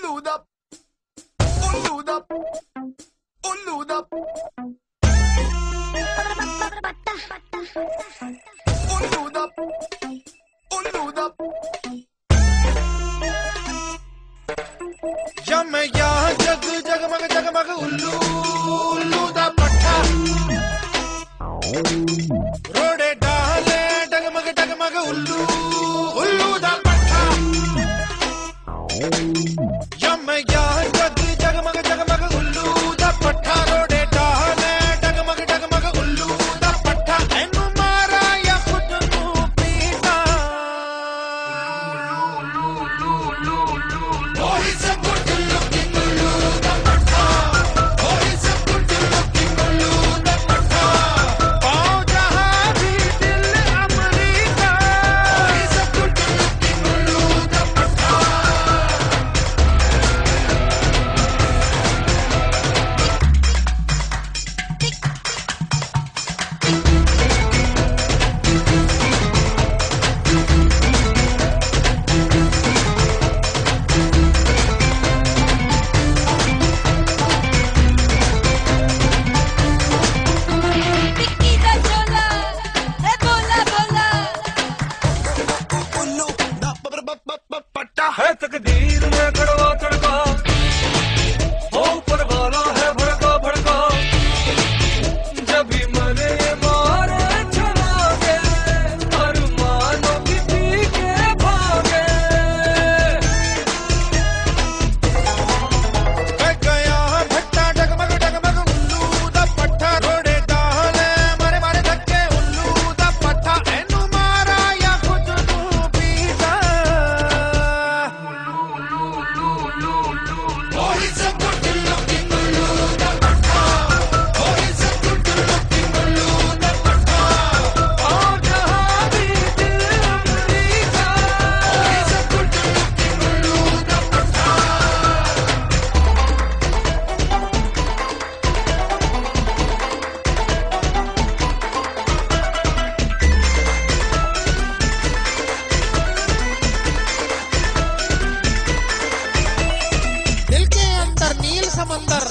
उल्लू दा उल्लू दा उल्लू दा उल्लू दा उल्लू दा जम यहाँ जग जगमग जगमग उल्लू उल्लू दा पट्टा रोडे डाले डगमग डगमग उल्लू उल्लू दा पट्टा जम यहाँ जग जगमग जगमग उल्लू दा पट्टा रोडे डाले डगमग डगमग उल्लू दा पट्टा एनु मारा या खुद नू पीटा Oh, he's a good looking उल्लू दा पट्टा Oh, he's a good looking उल्लू दा पट्टा पाओ जहाँ भी दिल अमरीका Oh, he's a good looking उल्लू दा पट्टा टिक्की दा चोला ए बोला बोला उल्लू दा पट्टा है तकदीर में कड़वा तड़का हो ऊपर वाला है भड़का भड़का जब भी मरे ये मारे चलागे अरमानों की पी के भागे मैं गया भट्टा डगमग डगमग उल्लू दा पट्टा रोडे डाले मारे मारे धक्के उल्लू दा पट्टा एनु मारा या खुद नू पीटा Oh, he's a good looking उल्लू दा पट्टा Oh, he's a good looking उल्लू दा पट्टा आओ जहाँ भी दिल अमरीका Oh, he's a good looking उल्लू दा पट्टा दिल के अंदर नील समंदर